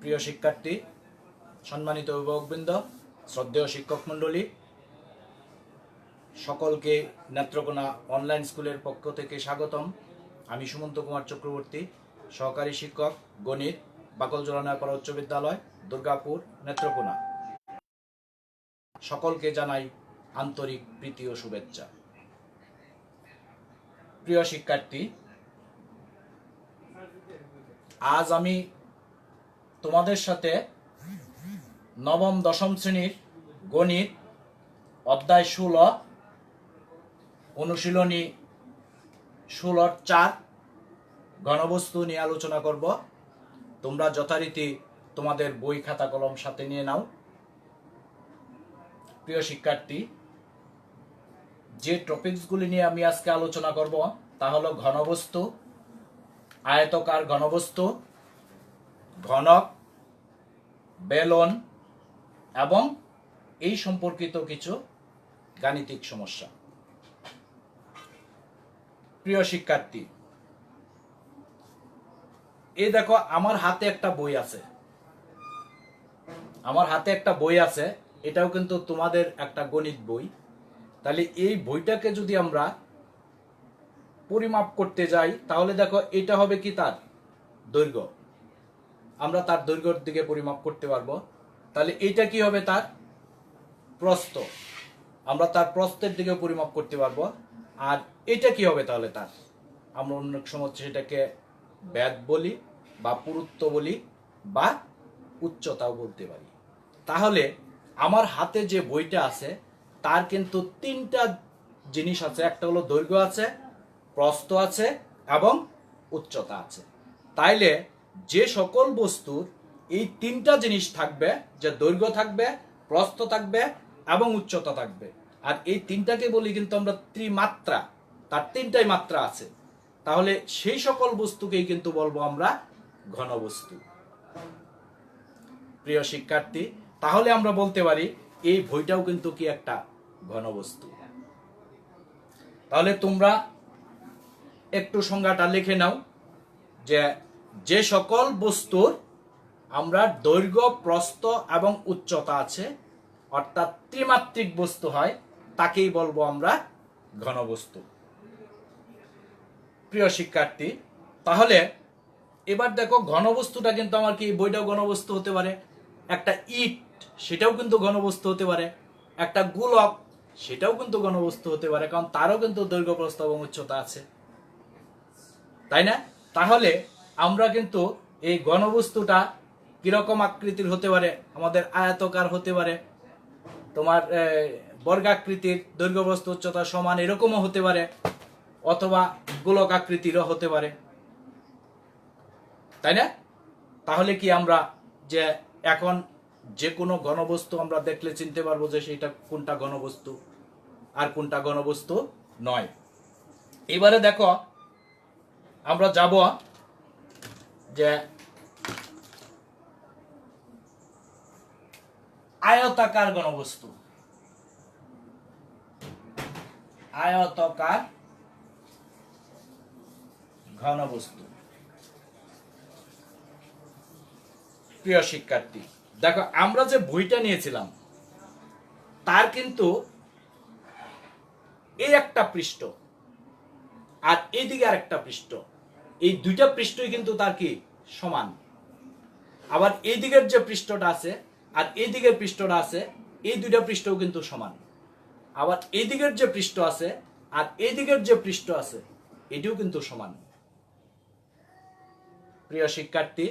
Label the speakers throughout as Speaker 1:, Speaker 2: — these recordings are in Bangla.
Speaker 1: প্রিয় শিক্ষার্থী, সম্মানিত অভিভাবকবৃন্দ, শ্রদ্ধেয় শিক্ষক মণ্ডলী, সকলকে নেত্রকোনা অনলাইন স্কুলের পক্ষ থেকে স্বাগতম। আমি সুমন্ত কুমার চক্রবর্তী, সহকারী শিক্ষক গণিত, বাকলজোড়া নয়াপাড়া উচ্চ বিদ্যালয়, দুর্গাপুর, নেত্রকোনা। সকলকে জানাই আন্তরিক প্রীতি ও শুভেচ্ছা। প্রিয় শিক্ষার্থী, আজ আমি তোমাদের সাথে নবম দশম শ্রেণীর গণিত অধ্যায় 16 অনুশীলনী 16-4 ঘনবস্তু নিয়ে আলোচনা করব। তোমরা যথারীতি তোমাদের বই খাতা কলম সাথে নিয়ে নাও। প্রিয় শিক্ষার্থী, যে টপিকসগুলি নিয়ে আমি আজকে আলোচনা করব তা হলো ঘনবস্তু, আয়তকার ঘনবস্তু, ঘনক, বেলন এবং এই সম্পর্কিত কিছু গাণিতিক সমস্যা। প্রিয় শিক্ষার্থী, এই দেখো আমার হাতে একটা বই আছে, এটাও কিন্তু তোমাদের একটা গণিত বই। তাহলে এই বইটাকে যদি আমরা পরিমাপ করতে যাই তাহলে দেখো এটা হবে কি তার দৈর্ঘ্য, আমরা তার দৈর্ঘ্যের দিকে পরিমাপ করতে পারবো। তাহলে এটা কি হবে তার প্রস্থ, আমরা তার প্রস্থের দিকে পরিমাপ করতে পারবো। আর এটা কি হবে তাহলে তার, আমরা অনেক সময় সেটাকে ব্যাদ বলি বা পুরুত্ব বলি বা উচ্চতাও বলতে পারি। তাহলে আমার হাতে যে বইটা আছে তার কিন্তু তিনটা জিনিস আছে, একটা হলো দৈর্ঘ্য আছে, প্রস্থ আছে এবং উচ্চতা আছে। তাইলে যে সকল বস্তুর এই তিনটা জিনিস থাকবে, যে দৈর্ঘ্য থাকবে, প্রস্থ থাকবে এবং উচ্চতা থাকবে, আর এই তিনটাকে বলি কিন্তু আমরা ত্রিমাত্রা, তার তিনটাই মাত্রা আছে, তাহলে সেই সকল বস্তুকেই কিন্তু বলবো আমরা ঘনবস্তু। প্রিয় শিক্ষার্থী, তাহলে আমরা বলতে পারি এই বইটাও কিন্তু কি একটা ঘনবস্তু। তাহলে তোমরা একটু সংজ্ঞাটা লিখে নাও, যে সকল বস্তুর আমরা দৈর্ঘ্য, প্রস্থ এবং উচ্চতা আছে, অর্থাৎ ত্রিমাত্রিক বস্তু হয়, তাকেই বলবো আমরা ঘনবস্তু। প্রিয় শিক্ষার্থী, তাহলে এবার দেখো ঘনবস্তুটা কিন্তু আমার কি, বইটাও ঘনবস্তু হতে পারে, একটা ইট সেটাও কিন্তু ঘনবস্তু হতে পারে, একটা গোলক সেটাও কিন্তু ঘনবস্তু হতে পারে, কারণ তারও কিন্তু দৈর্ঘ্য, প্রস্থ এবং উচ্চতা আছে, তাই না? তাহলে আমরা কিন্তু এই ঘনবস্তুটা কিরকম আকৃতির হতে পারে, আমাদের আয়তকার হতে পারে, তোমার বর্গাকৃতির, দৈর্ঘ্য, প্রস্থ, উচ্চতা সমান এরকমও হতে পারে, অথবা গোলক আকৃতিরও হতে পারে, তাই না? তাহলে কি আমরা যে এখন যে কোনো ঘনবস্তু আমরা দেখলে চিনতে পারবো যে সেটা কোনটা ঘনবস্তু আর কোনটা ঘনবস্তু নয়। এবারে দেখো আমরা যাব যে আয়তাকার ঘনবস্তু, আয়তাকার ঘনবস্তু। প্রিয় শিক্ষার্থী, দেখো আমরা যে বইটা নিয়েছিলাম তার কিন্তু এই একটা পৃষ্ঠ আর এইদিকে আর একটা পৃষ্ঠ, এই দুইটা পৃষ্ঠই কিন্তু তার কি সমান। আবার এই দিকের যে পৃষ্ঠটা আছে আর এই দিকের পৃষ্ঠটা আছে, এই দুইটা পৃষ্ঠও কিন্তু সমান। আবার এই দিকের যে পৃষ্ঠ আছে আর এই দিকের যে পৃষ্ঠ আছে, এটিও কিন্তু সমান। প্রিয় শিক্ষার্থী,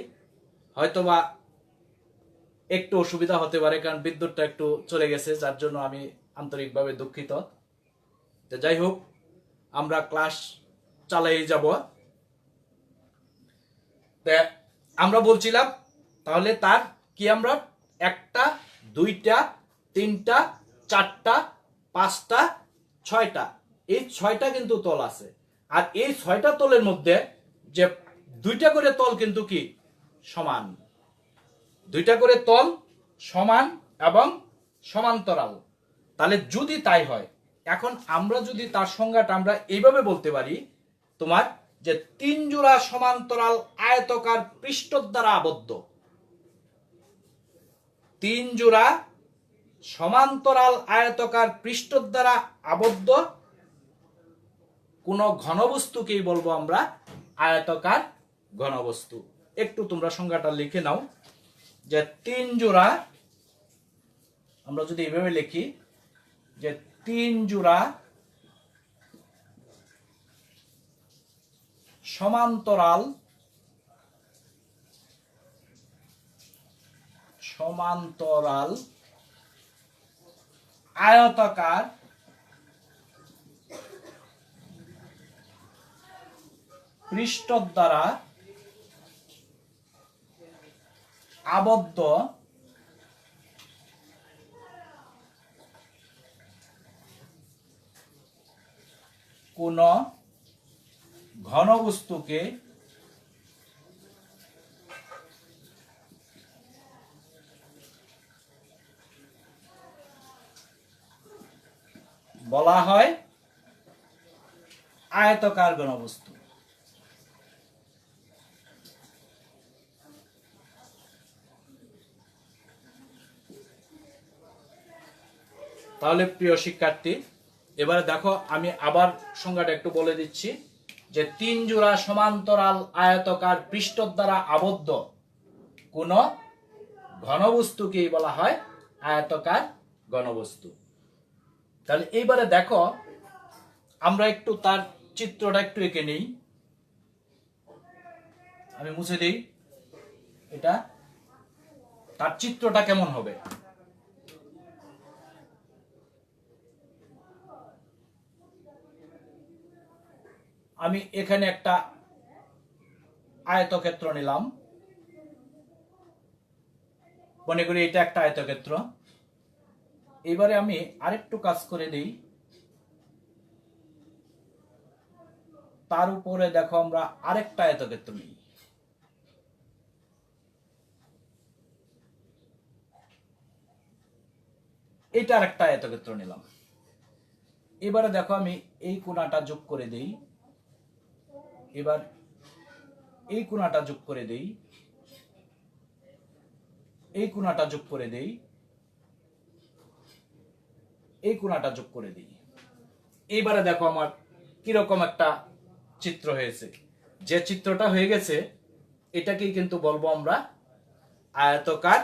Speaker 1: হয়তোবা একটু অসুবিধা হতে পারে, কারণ বিদ্যুৎটা একটু চলে গেছে, যার জন্য আমি আন্তরিকভাবে দুঃখিত। যাই হোক, আমরা ক্লাস চালিয়ে যাব। আমরা বলছিলাম তাহলে তার কি, আমরা একটা, দুইটা, তিনটা, চারটা, পাঁচটা, ছয়টা, এই ছয়টা কিন্তু তল আছে। আর এই ছয়টা তলের মধ্যে যে দুইটা করে তল কিন্তু কি সমান, দুইটা করে তল সমান এবং সমান্তরাল। তাহলে যদি তাই হয়, এখন আমরা যদি তার সংজ্ঞাটা আমরা এইভাবে বলতে পারি, তোমার যে তিন জোড়া সমান্তরাল আয়তকার পৃষ্ঠ দ্বারা আবদ্ধ, তিন জোড়া সমান্তরাল আয়তাকার পৃষ্ঠ দ্বারা আবদ্ধ কোন ঘনবস্তুকেই বলবো আমরা আয়তাকার ঘনবস্তু। একটু তোমরা সংজ্ঞাটা লিখে নাও যে তিন জোড়া, আমরা যদি এভাবে লিখি যে তিন জোড়া সমান্তরাল আয়তাকার পৃষ্ঠ দ্বারা আবদ্ধ কোন ঘনবস্তুকে বলা হয় আয়তাকার ঘনবস্তু। তাহলে প্রিয় শিক্ষার্থী, এবারে দেখো আমি আবার সংজ্ঞাটা একটু বলে দিচ্ছি যে তিন জোড়া সমান্তরাল আয়তাকার পৃষ্ঠ দ্বারা আবদ্ধ কোন ঘনবস্তুকেই বলা হয় আয়তাকার ঘনবস্তু। তাহলে এইবারে দেখো আমরা একটু তার চিত্রটা একটু এঁকে নেই, আমি মুছে দিই এটা, তার চিত্রটা কেমন হবে। আমি এখানে একটা আয়তক্ষেত্র নিলাম, মনে করি এটা একটা আয়তক্ষেত্র। এবারে আমি আরেকটু কাজ করে দিই, তার উপরে দেখো আমরা আরেকটা আয়তক্ষেত্র নিই। এটা আরেকটা আয়তক্ষেত্র নিলাম। এবারে দেখো আমি এই কোণাটা যোগ করে দেই, এবার এই কোণাটা যোগ করে দেই, এই কোণাটা যোগ করে দেই, এই কোণাটা যোগ করে দিই। এইবারে দেখো আমার কিরকম একটা চিত্র হয়েছে। যে চিত্রটা হয়ে গেছে এটাকেই কিন্তু বলবো আমরা আয়তাকার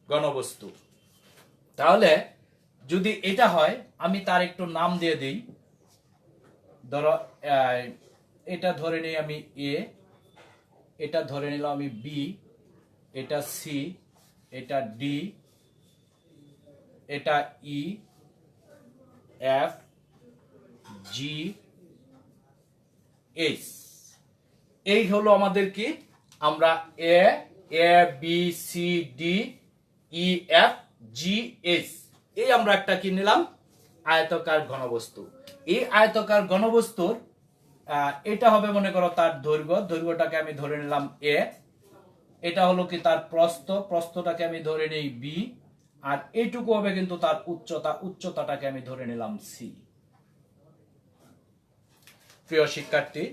Speaker 1: ঘনবস্তু। তাহলে যদি এটা হয় আমি তার একটু নাম দিয়ে দিই। ধরো এটা ধরে নিই আমি এ, এটা ধরে নিলাম আমি বি, এটা সি, এটা ডি, এটা ই, এফ, জি, এইচ। এই হলো আমাদের কি, আমরা A B C D E F G H, এই আমরা একটা কি নিলাম আয়তাকার ঘনবস্তু। এই আয়তাকার ঘনবস্তুর এটা হবে মনে করো তার দৈর্ঘ্য, দৈর্ঘ্যটাকে আমি ধরে নিলাম এ, এটা হলো কি তার প্রস্থ, প্রস্থটাকে আমি ধরে নেই বি, আর এইটুকু হবে কিন্তু তার উচ্চতা, উচ্চতাটাকে আমি ধরে নিলাম সি। প্রিয় শিক্ষার্থী,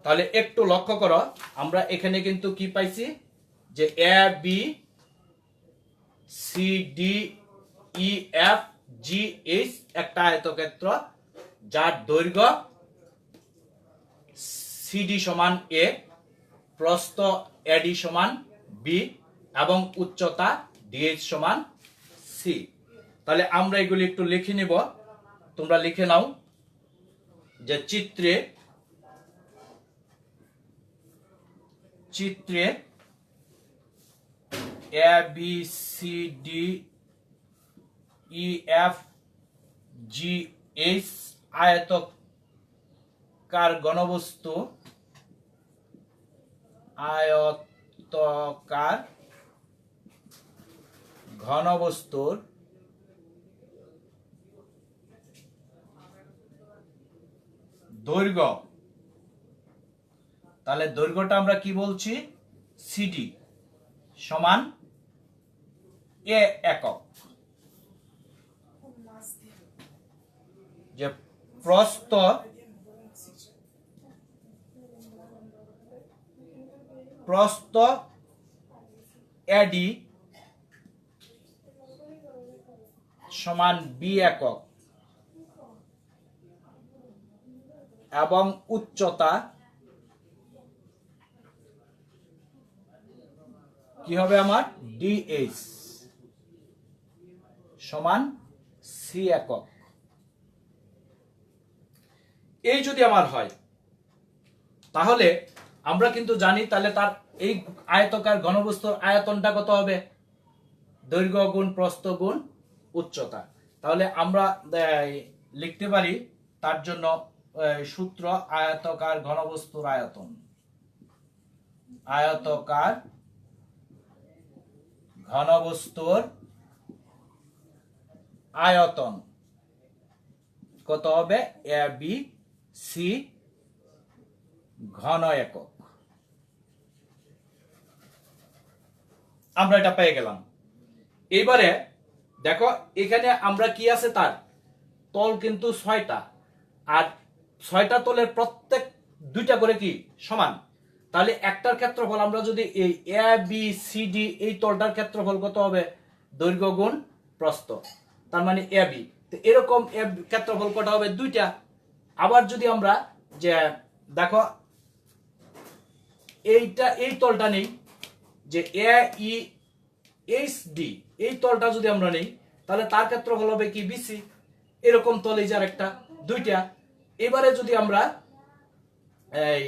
Speaker 1: তাহলে একটু লক্ষ্য করো আমরা এখানে কিন্তু কি পাইছি যে A B C D E F G H একটা আয়তক্ষেত্র, যার দৈর্ঘ্য সিডি সমান এ, প্রস্থ এডি সমান বি এবং উচ্চতা ডিএইচ সমান সি। তাহলে আমরা এগুলি একটু লিখে নিব, তোমরা লিখে নাও যে চিত্রে A B C D E F G H আয়তাকার ঘনবস্তু, আয়তাকার ঘনবস্তুর দৈর্ঘ্য, তাহলে দৈর্ঘ্যটা আমরা কি বলছি সিডি সমান এ একক, যে প্রস্থ এডি সমান বি একক এবং উচ্চতা কি হবে আমার ডিএইচ সমান সি একক। এই যদি আমার হয় তাহলে আমরা কিন্তু জানি তাহলে তার এই আয়তকার ঘনবস্তুর আয়তনটা কত হবে, দৈর্ঘ্য গুণ প্রস্থ গুণ উচ্চতা। তাহলে আমরা লিখতে পারি তার জন্য সূত্র আয়তকার ঘনবস্তুর আয়তন, আয়তকার ঘনবস্তুর আয়তন কত হবে, এ বি সি ঘন একক। আমরা এটা পেয়ে গেলাম। এবারে দেখো এখানে আমরা কি আছে, তার তল কিন্তু 6টা, আর 6টা তলের প্রত্যেক 2টা করে কি সমান। তাহলে একটার ক্ষেত্রফল আমরা যদি এই এ বি সি ডি এই তলটার ক্ষেত্রফল কত হবে, দৈর্ঘ্য গুণ প্রস্থ, তার মানে এ বি। তো এরকম ক্ষেত্রফল কটা হবে, 2টা। আবার যদি আমরা যে দেখো এইটা এই তলটা নেই, যে এ ই এইচ ডি এই তলটা যদি আমরা নেই তাহলে তার ক্ষেত্রফল হবে কি বিসি। এরকম তল এই যে আরেকটা, 2টা। এবারে যদি আমরা এই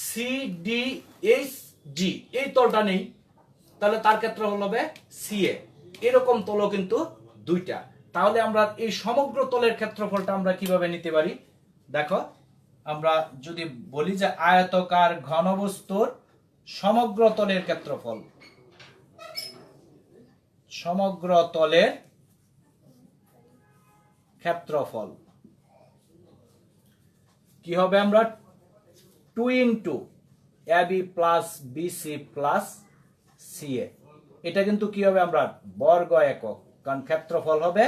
Speaker 1: সি ডি এইচ জি এই তলটা নেই তাহলে তার ক্ষেত্রফল হবে সিএ। এরকম তলও কিন্তু 2টা। তাহলে আমরা এই সমগ্র তলের ক্ষেত্রফলটা আমরা কিভাবে নিতে পারি, দেখো আমরা যদি বলি যে আয়তকার ঘনবস্তুর সমগ্র তলের ক্ষেত্রফল, সমগ্র তলের ক্ষেত্রফল কি হবে, আমরা 2 into A B plus BC plus CA. এটা কিন্তু কি হবে, আমরা বর্গ একক, কারণ ক্ষেত্রফল হবে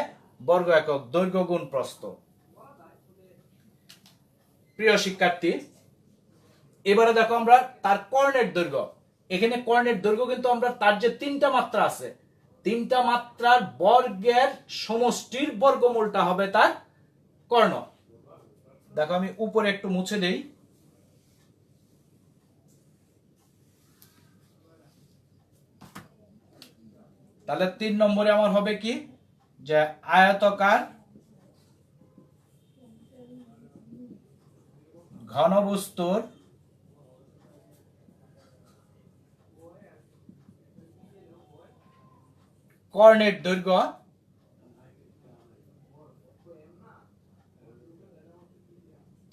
Speaker 1: বর্গ একক, দৈর্ঘ্য গুণ প্রস্থ। প্রিয় শিক্ষার্থী, এবারে দেখো আমরা তার কর্ণের দৈর্ঘ্য, এখানে কর্ণের দৈর্ঘ্য কিন্তু আমরা তার যে 3টা মাত্রা আছে, 3টা মাত্রার বর্গের সমষ্টির বর্গমূলটা হবে তার কর্ণ। দেখো আমি উপরে একটু মুছে দেই, তাহলে 3 নম্বরে আমার হবে কি, যে আয়তকার ঘনবস্তুর কর্ণের দৈর্ঘ্য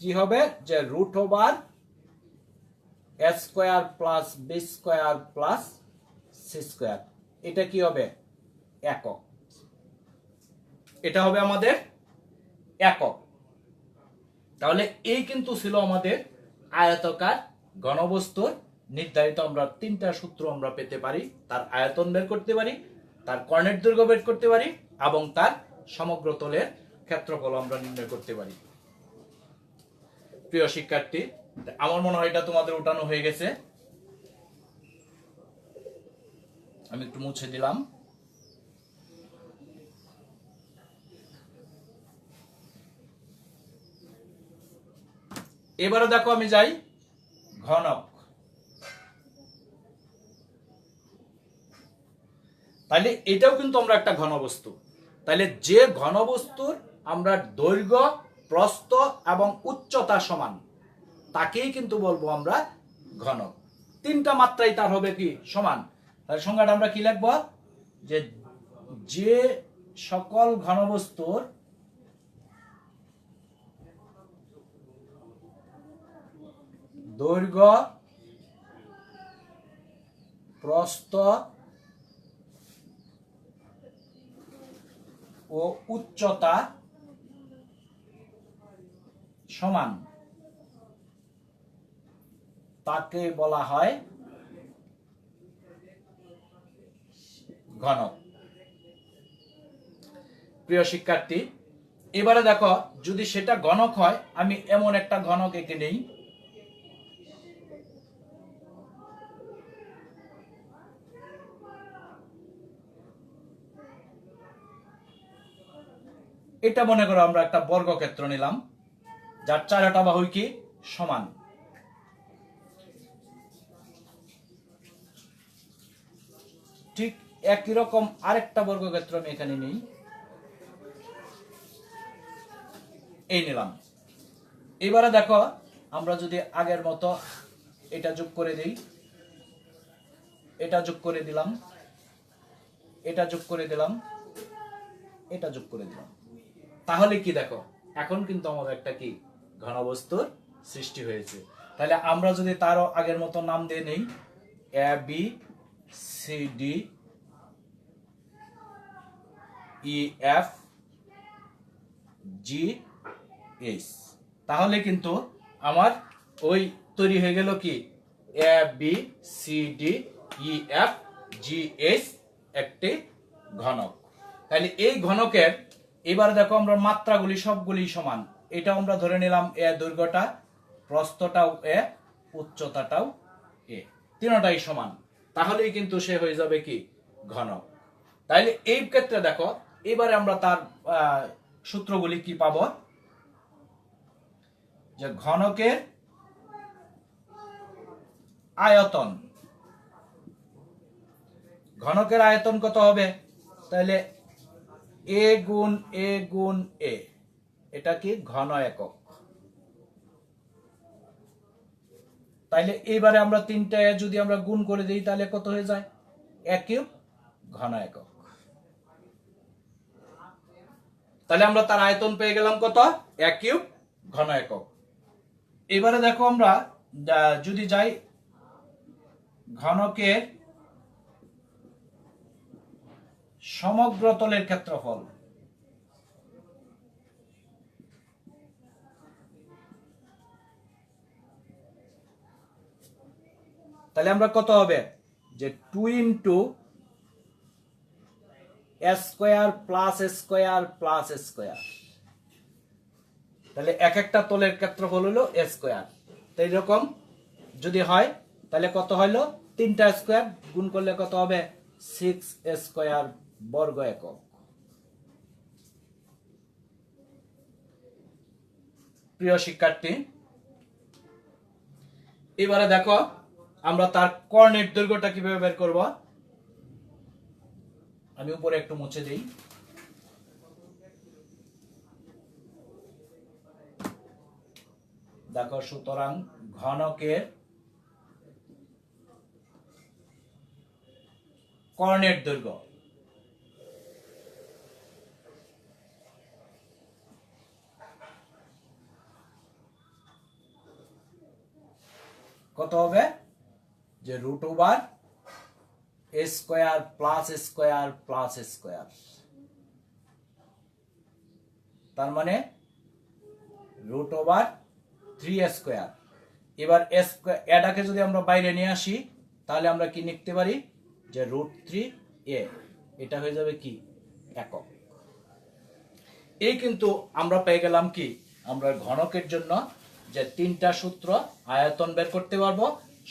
Speaker 1: কি হবে, যে root over A square plus B square plus C square. এটা কি হবে, একক। এটা হবে আমাদের একক। তাহলে এই কিন্তু ছিল আমাদের আয়তকার ঘনবস্তুর নির্ধারিত। আমরা 3টা সূত্র আমরা পেতে পারি, তার আয়তন বের করতে পারি, তার কর্ণের দৈর্ঘ্য বের করতে পারি, এবং তার সমগ্র তলের ক্ষেত্রফল আমরা নির্ণয় করতে পারি। প্রিয় শিক্ষার্থী, আমার মনে হয় এটা তোমাদের উঠানো হয়ে গেছে। আমি একটু মুছে দিলাম। এবারে দেখো আমি যাই ঘনক। তাহলে এটাও কিন্তু আমরা একটা ঘনবস্তু। তাহলে যে ঘনবস্তুর আমরা দৈর্ঘ্য প্রস্থ এবং উচ্চতা সমান তাকেই কিন্তু বলবো আমরা ঘনক। 3টা মাত্রাই তার হবে কি সমান। তাহলে সংজ্ঞাটা আমরা কি লিখবো, যে যে সকল ঘনবস্তুর দৈর্ঘ্য প্রস্থ ও উচ্চতা সমান তাকে বলা হয় ঘনক। প্রিয় শিক্ষার্থী, এবারে দেখো যদি সেটা ঘনক হয়, আমি এমন একটা ঘনক এঁকে নেই। এটা মনে করো আমরা একটা বর্গক্ষেত্র নিলাম যার চারটা বাহু কি সমান। ঠিক একই রকম আরেকটা বর্গক্ষেত্র আমি এখানে নিই, এই নিলাম। এবারে দেখো আমরা যদি আগের মতো এটা যোগ করে দেই, এটা যোগ করে দিলাম, এটা যোগ করে দিলাম, এটা যোগ করে দিলাম, তাহলে কি দেখো এখন কিন্তু আমাদের একটা কি ঘনবস্তুর সৃষ্টি হয়েছে। তাহলে আমরা যদি তারও আগের মতো নাম দিয়ে নেই A B C D E F G H, তাহলে কিন্তু আমার ওই তৈরি হয়ে গেল কি A B C D E F G H একটি ঘনক। তাহলে এই ঘনকের এবার দেখো আমরা মাত্রাগুলি সবগুলি সমান। এটা আমরা ধরে নিলাম এ দৈর্ঘ্যটা, প্রস্থটাও এ, উচ্চতাটাও এ, তিনটাই সমান, তাহলেই কিন্তু সে হয়ে যাবে কি ঘনক। তাইলে এই ক্ষেত্রে দেখো এবারে আমরা তার সূত্রগুলি কি পাবো, যে ঘনকের আয়তন, ঘনকের আয়তন কত হবে, তাহলে এ গুণ এ গুণ এ, এটা কি ঘন একক। তাইলে এইবারে আমরা তিনটা যদি আমরা গুণ করে দিই তাহলে কত হয়ে যায়, এ কিউব ঘন একক। তাহলে আমরা তার আয়তন পেয়ে গেলাম কত, এ কিউব ঘন একক। এবারে দেখো আমরা যদি যাই ঘনকের সমগ্র তলের ক্ষেত্রফল, তাহলে আমরা কত হবে, যে 2 into square plus square plus square, তাহলে এক একটা তলের ক্ষেত্রফল হলো স্কোয়ার। তো এইরকম যদি হয় তাহলে কত হলো, তিনটা স্কোয়ার গুণ করলে কত হবে, 6 স্কোয়ার বর্গ একক। প্রিয় শিক্ষার্থী, এবারে দেখো আমরা তার কর্ণের দৈর্ঘ্যটা কিভাবে বের করব। আমি উপরে একটু মুছে দিই, দেখো সুতরাং ঘনকের কর্ণের দৈর্ঘ্য কত হবে, যে root over A square plus square plus square, তার মানে রুট ওভার 3 স্কোয়ার। এবার এটাকে যদি আমরা বাইরে নিয়ে আসি তাহলে আমরা কি লিখতে পারি, যে রুট 3 এ, এটা হয়ে যাবে কি একক। এই কিন্তু আমরা পেয়ে গেলাম কি, আমরা ঘনকের জন্য যে তিনটা সূত্র, আয়তন বের করতে পারবো,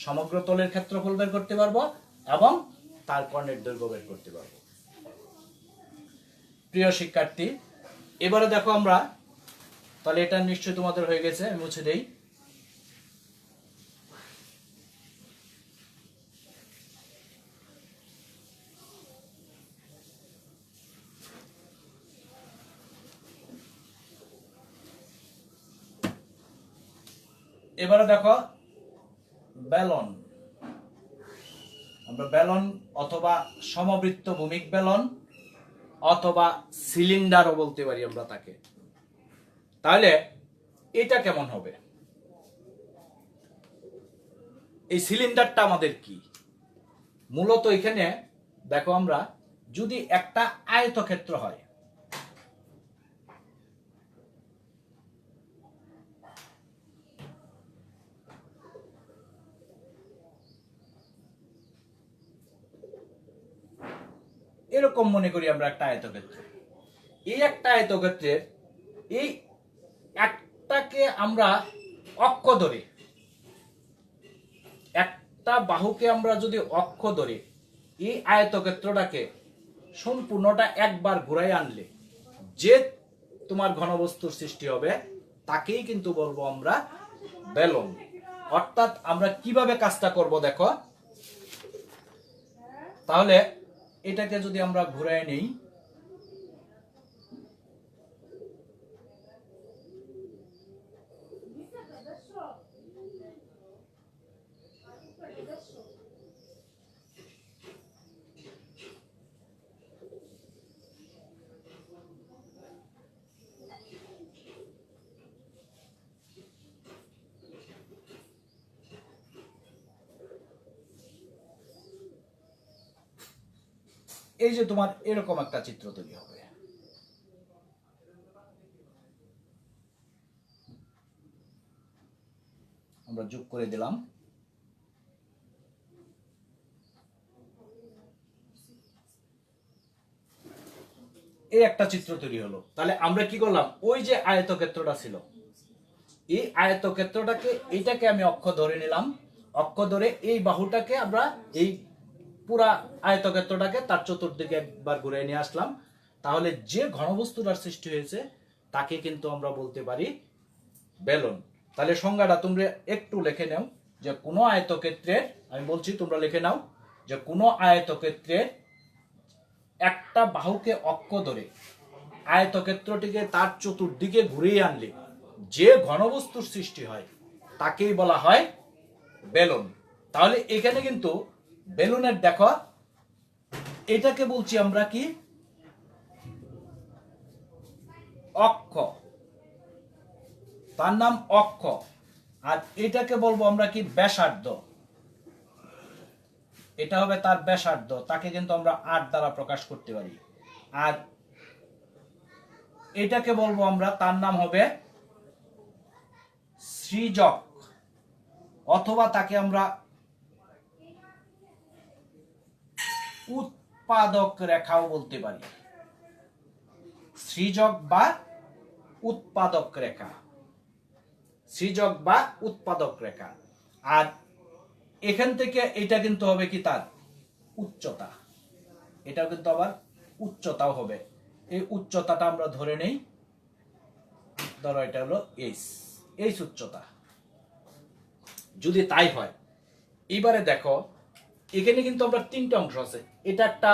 Speaker 1: সমগ্র তলের ক্ষেত্রফল বের করতে পারবো এবং তার কর্ণের দৈর্ঘ্য বের করতে পারবো। প্রিয় শিক্ষার্থী, এবারে দেখো আমরা, তাহলে এটা নিশ্চয়ই তোমাদের হয়ে গেছে, আমি মুছে দেই। এবারে দেখো বেলন, আমরা বেলন অথবা সমবৃত্ত ভূমিক বেলন অথবা সিলিন্ডারও বলতে পারি আমরা তাকে। তাহলে এটা কেমন হবে, এই সিলিন্ডারটা আমাদের কি, মূলত এখানে দেখো আমরা যদি একটা আয়তক্ষেত্র হয়, এরকম মনে করি আমরা একটা আয়তক্ষেত্র, এই একটা আয়তক্ষেত্রের এই একটাকে আমরা অক্ষ ধরে, একটা বাহুকে আমরা যদি অক্ষ ধরে এই আয়তক্ষেত্রটাকে সম্পূর্ণটা একবার ঘুরাই আনলে যে তোমার ঘনবস্তুর সৃষ্টি হবে তাকেই কিন্তু বলবো আমরা বেলন। অর্থাৎ আমরা কিভাবে কাজটা করব দেখো, তাহলে এটাকে যদি আমরা ঘুরায় নেই, এই যে তোমার এরকম একটা চিত্র তৈরি হবে। আমরা যোগ করে দিলাম। এই একটা চিত্র তৈরি হলো। তাহলে আমরা কি করলাম, ওই যে আয়তক্ষেত্রটা ছিল, এই আয়তক্ষেত্রটাকে, এইটাকে আমি অক্ষ ধরে নিলাম, অক্ষ ধরে এই বাহুটাকে আমরা এই পুরা আয়তক্ষেত্রটাকে তার চতুর্দিকে একবার ঘুরে নিয়ে আসলাম। তাহলে যে ঘনবস্তুটার সৃষ্টি হয়েছে তাকে কিন্তু আমরা বলতে পারি বেলন। তাহলে সংজ্ঞাটা তোমরা একটু লিখে নাও, যে কোনো আয়তক্ষেত্রের, আমি বলছি তোমরা লিখে নাও, যে কোনো আয়তক্ষেত্রের একটা বাহুকে অক্ষ ধরে আয়তক্ষেত্রটিকে তার চতুর্দিকে ঘুরিয়ে আনলে যে ঘনবস্তুর সৃষ্টি হয় তাকেই বলা হয় বেলন। তাহলে এখানে কিন্তু বেলুনের দেখো, এটাকে বলছি আমরা কি, অক্ষ, তার নাম অক্ষ। আর এটাকে বলবো আমরা কি, ব্যাসার্ধ। এটা হবে তার ব্যাসার্ধ, তাকে কিন্তু আমরা 8 দ্বারা প্রকাশ করতে পারি। আর এটাকে বলবো আমরা, তার নাম হবে সৃজক, অথবা তাকে আমরা উৎপাদক রেখাও বলতে পারি। সৃজক বা উৎপাদক রেখা, সৃজক বা উৎপাদক রেখা। আর এখান থেকে এটা কিন্তু হবে কি, তার উচ্চতা, এটাও কিন্তু আবার উচ্চতাও হবে। এই উচ্চতাটা আমরা ধরে নেই, ধরো এটা হলো এইচ উচ্চতা। যদি তাই হয়, এবারে দেখো এখানে কিন্তু আমরা 3টে অংশ আছে, এটা একটা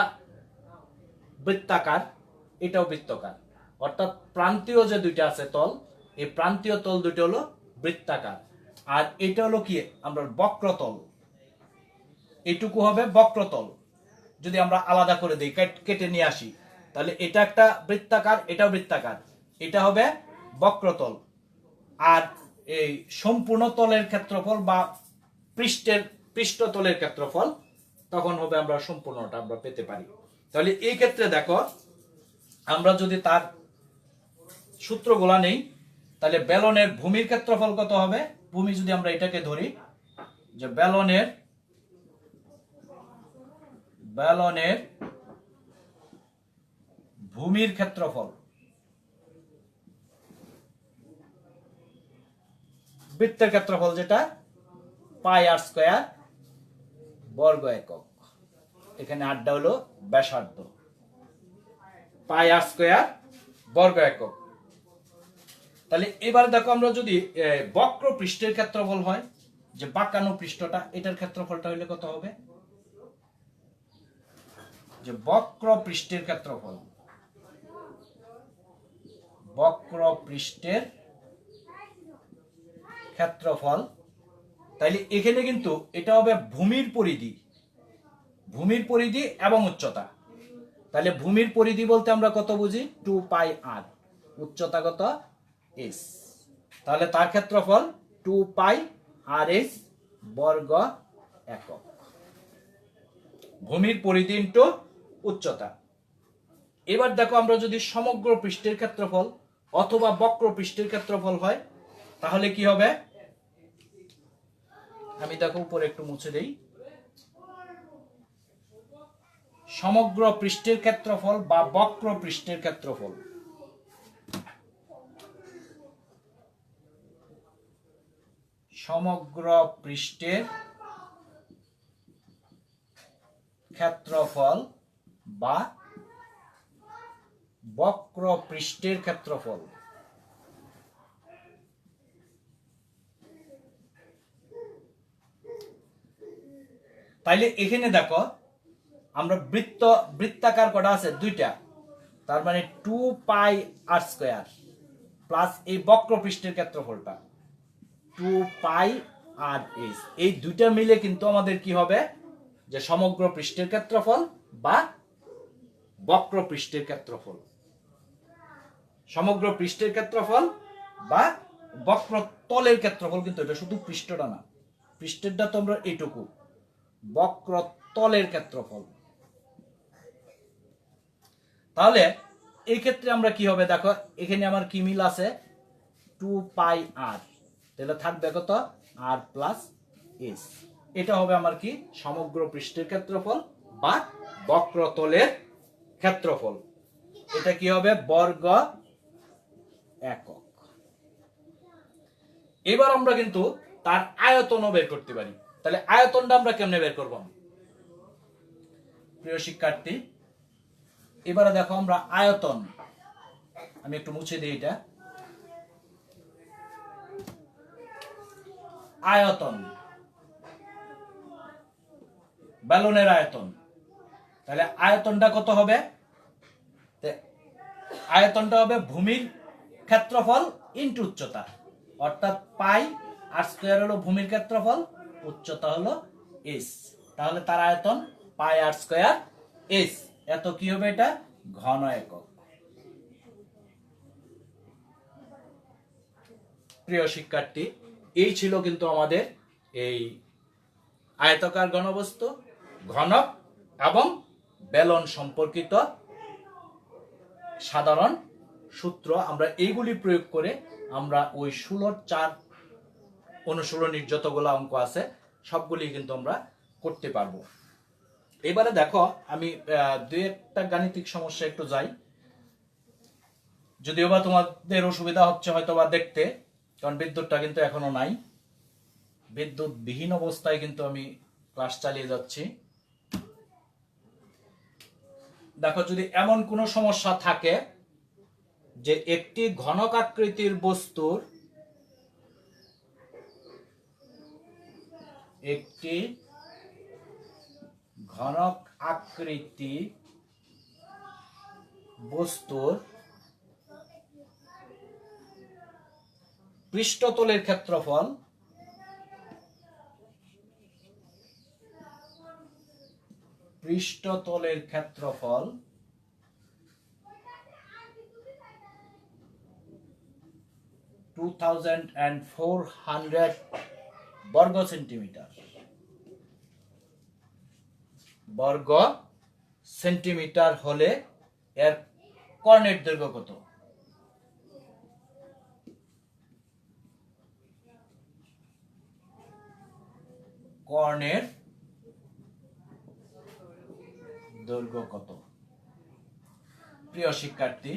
Speaker 1: বৃত্তাকার, এটাও বৃত্তাকার, অর্থাৎ প্রান্তীয় যে 2টা আছে তল, এই প্রান্তীয় তল 2টা হলো বৃত্তাকার। আর এটা হলো কি, আমরা বক্রতল, এইটুকু হবে বক্রতল। যদি আমরা আলাদা করে দিই, কেটে নিয়ে আসি, তাহলে এটা একটা বৃত্তাকার, এটাও বৃত্তাকার, এটা হবে বক্রতল। আর এই সম্পূর্ণ তলের ক্ষেত্রফল বা পৃষ্ঠতলের ক্ষেত্রফল তখন হবে আমরা সম্পূর্ণটা আমরা পেতে পারি। তাহলে এই ক্ষেত্রে দেখো, আমরা যদি তার সূত্রগুলা নেই, তাহলে বেলনের ভূমির ক্ষেত্রফল কত হবে, ভূমি যদি আমরা এটাকে ধরি, যে বেলনের ভূমির ক্ষেত্রফল, বৃত্তের ক্ষেত্রফল যেটা পাই আর স্কয়ার বর্গ একক, এখানে 8টা হলো ব্যাসার্ধ, পাই আর স্কয়ার বর্গ একক। তাহলে এবার দেখো, আমরা যদি বক্র পৃষ্ঠের ক্ষেত্রফল হয়, যে বাঁকানো পৃষ্ঠটা, এটার ক্ষেত্রফলটা হইলে কত হবে, যে বক্র পৃষ্ঠের ক্ষেত্রফল, বক্র পৃষ্ঠের ক্ষেত্রফল, তাইলে এখানে কিন্তু এটা হবে ভূমির পরিধি, ভূমির পরিধি এবং উচ্চতা। তাহলে ভূমির পরিধি বলতে আমরা কত বুঝি, 2 পাই আর, উচ্চতা কত এস, তাহলে তার ক্ষেত্রফল 2 পাই আর এস বর্গ একক, ভূমির পরিধি ইনটু উচ্চতা। এবার দেখো, আমরা যদি সমগ্র পৃষ্ঠের ক্ষেত্রফল অথবা বক্র পৃষ্ঠের ক্ষেত্রফল হয়, তাহলে কি হবে, আমি দেখো উপরে একটু মুছে দেই, সমগ্র পৃষ্ঠের ক্ষেত্রফল বা বক্র পৃষ্ঠের ক্ষেত্রফল, সমগ্র পৃষ্ঠের ক্ষেত্রফল বা বক্র পৃষ্ঠের ক্ষেত্রফল। তাইলে এখানে দেখো আমরা বৃত্তাকার কটা আছে দুইটা, তার মানে 2 পাই আর স্কয়ার প্লাস এই বক্র পৃষ্ঠের ক্ষেত্রফলটা 2 পাই আর এস, এই দুইটা মিলে কিন্তু আমাদের কি হবে যে সমগ্র পৃষ্ঠের ক্ষেত্রফল বা বক্র পৃষ্ঠের ক্ষেত্রফল। সমগ্র পৃষ্ঠের ক্ষেত্রফল বা বক্র তলের ক্ষেত্রফল, কিন্তু এটা শুধু পৃষ্ঠটা না, পৃষ্ঠেরটা তো আমরা এইটুকু, বক্র তলের ক্ষেত্রফল। তাহলে এই ক্ষেত্রে আমরা কি হবে দেখো, এখানে আমার কি মিল আছে 2 পাই আর, তাহলে থাকবে কত আর প্লাস এস, এটা হবে আমার কি সমগ্র পৃষ্ঠের ক্ষেত্রফল বা বক্রতলের ক্ষেত্রফল। এটা কি হবে বর্গ একক। এবার আমরা কিন্তু তার আয়তনও বের করতে পারি। তাহলে আয়তনটা আমরা কেমনে বের করব প্রিয় শিক্ষার্থী? এবারে দেখো আমরা আয়তন, আমি একটু মুছে দিই এটা, আয়তন বেলুনের আয়তন। তাহলে আয়তনটা কত হবে? আয়তনটা হবে ভূমির ক্ষেত্রফল ইনটু উচ্চতা, অর্থাৎ পাই আর স্কয়ার হলো ভূমির ক্ষেত্রফল, উচ্চতা হলো এস, তাহলে তার আয়তন পাই আর স্কয়ার এস। এত কি হবে? এটা ঘন একক। প্রিয় শিক্ষার্থী, এই ছিল কিন্তু আমাদের এই আয়তাকার ঘনবস্তু, ঘনক এবং বেলন সম্পর্কিত সাধারণ সূত্র। আমরা এইগুলি প্রয়োগ করে আমরা ওই 16-4 অনুশীলনীর যতগুলো অঙ্ক আছে সবগুলি কিন্তু আমরা করতে পারবো। এবারে দেখো আমি দুই একটা গাণিতিক সমস্যা একটু যাই, যদিও বা তোমাদের অসুবিধা হচ্ছে হয়তো বা দেখতে, কারণ বিদ্যুৎটা কিন্তু এখনো নাই, বিদ্যুৎ বিহীন অবস্থায় কিন্তু আমি ক্লাস চালিয়ে যাচ্ছি। দেখো যদি এমন কোনো সমস্যা থাকে যে একটি ঘনক আকৃতির বস্তুর একটি ঘনক আকৃতি বস্তুর পৃষ্ঠতলের ক্ষেত্রফল পৃষ্ঠতলের ক্ষেত্রফল 2400 বর্গ সেন্টিমিটার, বর্গ সেন্টিমিটার হলে এর কর্ণের দৈর্ঘ্য কত? কর্ণের দৈর্ঘ্য কত? প্রিয় শিক্ষার্থী,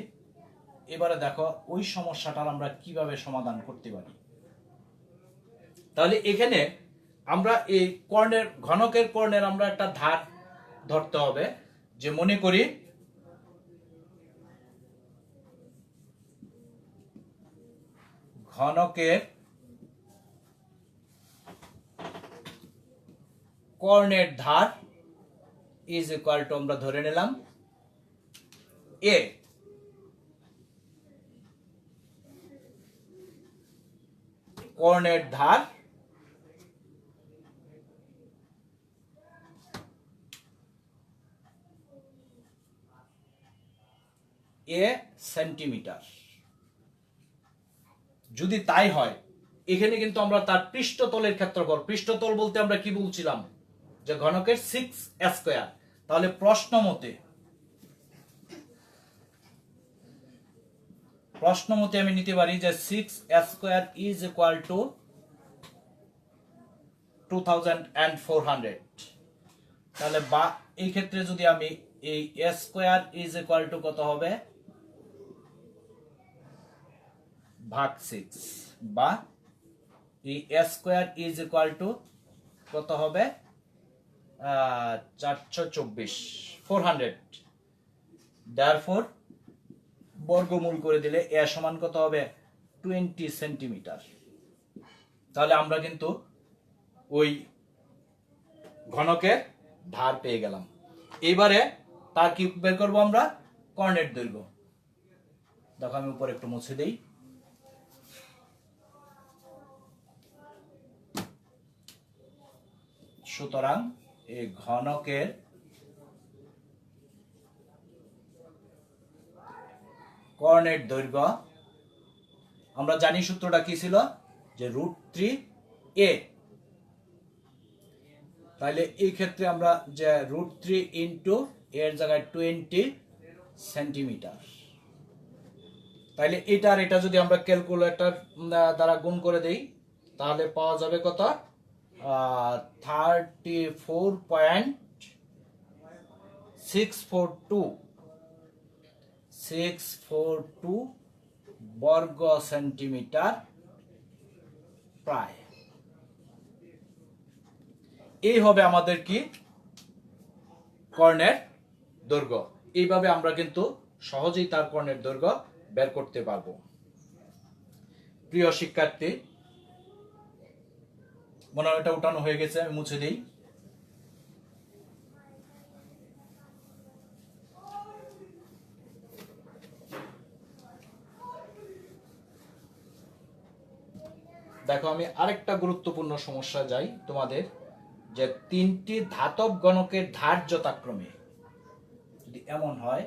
Speaker 1: এবারে দেখো ওই সমস্যাটার আমরা কিভাবে সমাধান করতে পারি। তাহলে এখানে আমরা এই কর্ণের ঘনকের কর্ণের আমরা একটা ধার ধরতে হবে, যে মনে করি ঘনকের কর্ণের ধার ইজ ইকুয়াল টু, আমরা ধরে নিলাম এ, কর্ণের ধার এ সেন্টিমিটার। যদি তাই হয়, এখানে কিন্তু আমরা তার পৃষ্ঠতলের ক্ষেত্রফল, পৃষ্ঠতল বলতে আমরা কি বলছিলাম যে ঘনকের 6 স্কয়ার, তাহলে প্রশ্ন মতে আমি নিতে পারি যে 6 স্কয়ার ইজ ইকুয়াল টু 2400। তাহলে বা এই ক্ষেত্রে যদি আমি এই স্কয়ার ইজ ইকুয়াল টু কত হবে ভাগ 6, বা এই স্কয়ার ইজ ইকুয়াল টু কত হবে 424, 400। Therefore বর্গমূল করে দিলে এ সমান কত হবে 20 সেন্টিমিটার। তাহলে আমরা কিন্তু ওই ঘনকের ধার পেয়ে গেলাম। এইবারে তার কি বের করবো আমরা, কর্ণের দৈর্ঘ্য। দেখো আমি উপরে একটু মুছে দেই। সুতরাং এই ঘনকের কর্ণের দৈর্ঘ্য আমরা জানি সূত্রটা কি ছিল, যে √3a। তাহলে এই ক্ষেত্রে আমরা যে √3 ইন্টু এর জায়গায় 20 সেন্টিমিটার। তাহলে এটা আর এটা যদি আমরা ক্যালকুলেটর দ্বারা গুণ করে দেই তাহলে পাওয়া যাবে কত, 34.642 বর্গ সেন্টিমিটার প্রায়। এই হবে আমাদের কি কর্ণের দৈর্ঘ্য। এইভাবে আমরা কিন্তু সহজেই তার কর্ণের দৈর্ঘ্য বের করতে পারবো। প্রিয় শিক্ষার্থী, মনে হয় এটা উঠানো হয়ে গেছে, আমি মুছে দিই। দেখো আমি আরেকটা গুরুত্বপূর্ণ সমস্যা যাই তোমাদের, যে 3টি ধাতব গণকের ধার যথাক্রমে যদি এমন হয়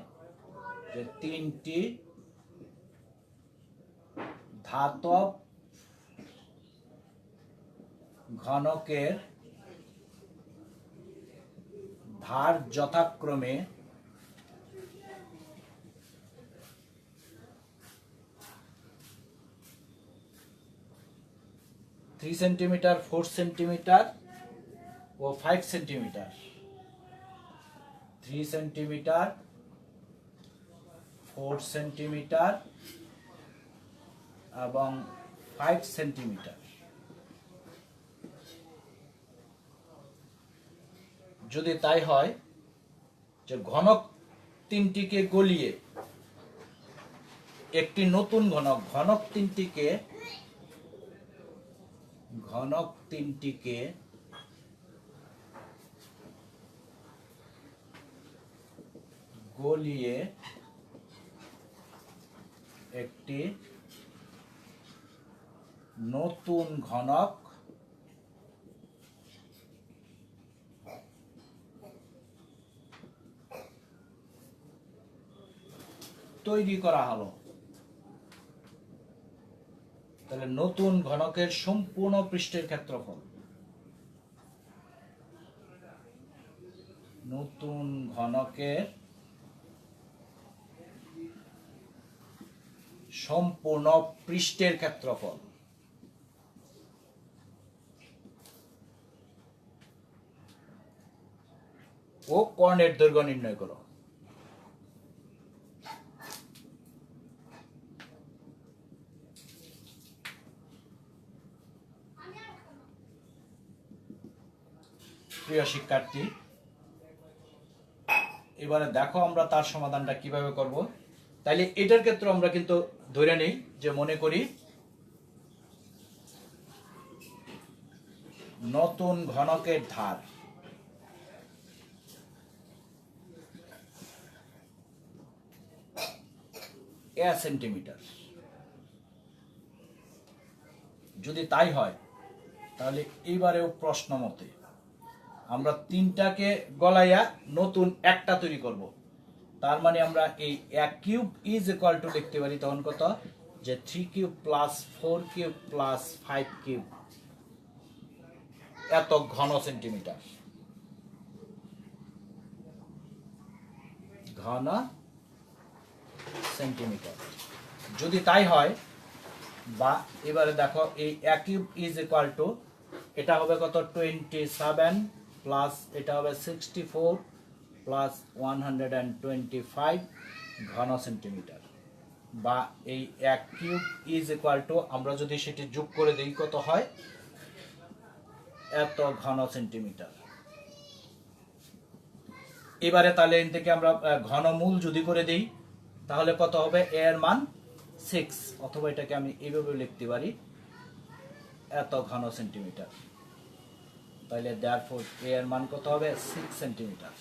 Speaker 1: যে 3টি ধাতব ঘনকের ধার যথাক্রমে 3 সেন্টিমিটার, 4 সেন্টিমিটার ও 5 সেন্টিমিটার, 3 সেন্টিমিটার, 4 সেন্টিমিটার এবং 5 সেন্টিমিটার, যদি তাই হয় যে ঘনক তিনটিকে গলিয়ে একটি নতুন ঘনক তিনটিকে গলিয়ে একটি নতুন ঘনক তৈরি করা হলো, তাহলে নতুন ঘনকের সম্পূর্ণ পৃষ্ঠের ক্ষেত্রফল, নতুন ঘনকের সম্পূর্ণ পৃষ্ঠের ক্ষেত্রফল ও কর্ণের দৈর্ঘ্য নির্ণয় করো। প্রিয় শিক্ষার্থী, এবারে দেখো আমরা তার সমাধানটা কিভাবে করব। তাইলে এটার ক্ষেত্রে আমরা কিন্তু ধরে নেই যে, মনে করি নতুন ঘনকের ধার সেন্টিমিটার। যদি তাই হয় তাহলে এইবারেও প্রশ্ন মতে আমরা তিনটাকে গলাইয়া নতুন একটা তৈরি করব। তার মানে আমরা এই 1 কিউব ইজ ইকুয়াল টু লিখতে পারি তখন কত, যে 3 cube plus 4 cube plus 5 cube এত ঘন সেন্টিমিটার, ঘন সেন্টিমিটার। যদি তাই হয়, বা এবারে দেখো এই 1 কিউব ইজ ইকুয়াল টু এটা হবে কত 27 প্লাস এটা হবে 64 প্লাস 125 ঘন সেন্টিমিটার, বা এই 1 কিউব ইজ ইকুয়াল টু আমরা যদি সেটি যোগ করে দেই কত হয়, এত ঘন সেন্টিমিটার। এবারে তাহলে এর থেকে আমরা ঘনমূল যদি করে দেই তাহলে কত হবে? এ এর মান 6, অথবা এটাকে আমি এইভাবে লিখতে পারি, এত ঘন সেন্টিমিটার। তাহলে therefore এ এর মান কত হবে? 6 সেন্টিমিটার।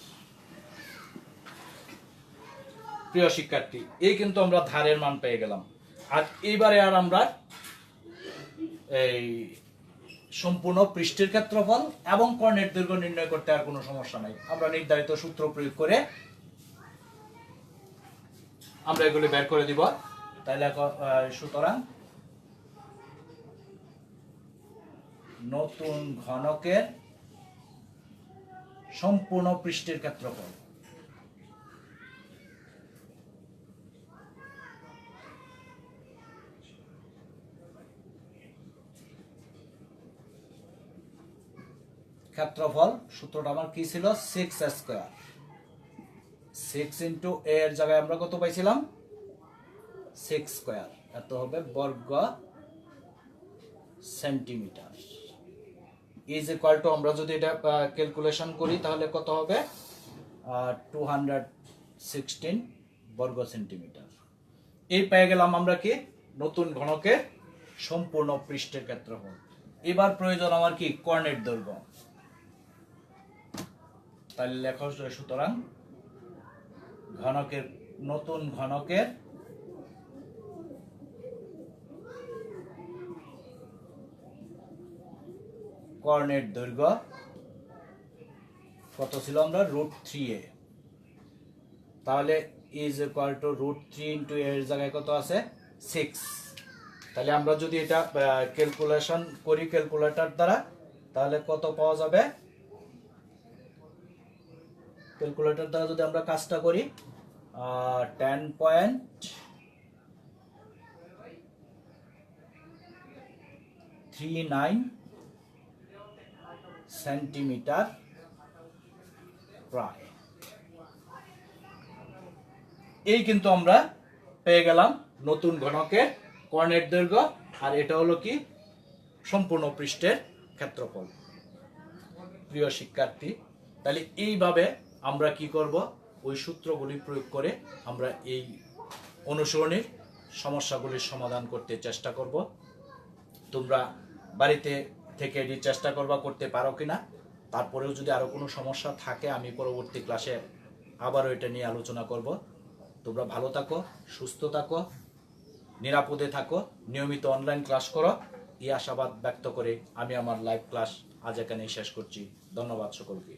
Speaker 1: প্রিয় শিক্ষার্থী, এই কিন্তু আমরা ধারের মান পেয়ে গেলাম। আর এইবারে আর আমরা এই সম্পূর্ণ পৃষ্ঠের ক্ষেত্রফল এবং কর্ণের দৈর্ঘ্য নির্ণয় করতে আর কোনো সমস্যা নাই। আমরা নির্ধারিত সূত্র প্রয়োগ করে আমরা এগুলি বের করে দিব। তাহলে সুতরাং নতুন ঘনকের সম্পূর্ণ পৃষ্ঠের ক্ষেত্রফল সূত্রটা আমার কি ছিল? 6 স্কয়ার। 6 ইন্টু a এর জায়গায় আমরা কত পাইছিলাম? 6 স্কয়ার, এত হবে বর্গ সেন্টিমিটার। ইজ ইকুয়াল টু, আমরা যদি এটা ক্যালকুলেশন করি তাহলে কত হবে? 216 বর্গ সেন্টিমিটার। এই পেয়ে গেলাম আমরা কি? নতুন ঘনকের সম্পূর্ণ পৃষ্ঠের ক্ষেত্রফল। এবার প্রয়োজন আমার কি? কর্ণের দৈর্ঘ্য। তাহলে লেখা হচ্ছে সুতরাং নতুন ঘনকের কর্ণের দৈর্ঘ্য কত ছিল? আমরা √3a। তাহলে is equal to √3 into a এর জায়গায় কত আছে? 6। তাহলে আমরা যদি এটা ক্যালকুলেশন করি ক্যালকুলেটর দ্বারা, তাহলে কত পাওয়া যাবে? ক্যালকুলেটর দ্বারা যদি আমরা কাজটা করি, 10.39 সেন্টিমিটার প্রায়। এই কিন্তু আমরা পেয়ে গেলাম নতুন ঘনকের কর্ণের দৈর্ঘ্য, আর এটা হলো কি? সম্পূর্ণ পৃষ্ঠের ক্ষেত্রফল। প্রিয় শিক্ষার্থী, তাহলে এইভাবে আমরা কি করব? ওই সূত্রগুলি প্রয়োগ করে আমরা এই অনুসরণের সমস্যাগুলির সমাধান করতে চেষ্টা করব। তোমরা বাড়িতে থেকে এটি চেষ্টা করবা, করতে পারো কিনা। তারপরেও যদি আরো কোনো সমস্যা থাকে, আমি পরবর্তী ক্লাসে আবারও এটা নিয়ে আলোচনা করব। তোমরা ভালো থাকো, সুস্থ থাকো, নিরাপদে থাকো, নিয়মিত অনলাইন ক্লাস করো, এই আশাবাদ ব্যক্ত করে আমি আমার লাইভ ক্লাস আজ এখানেই শেষ করছি। ধন্যবাদ সকলকে।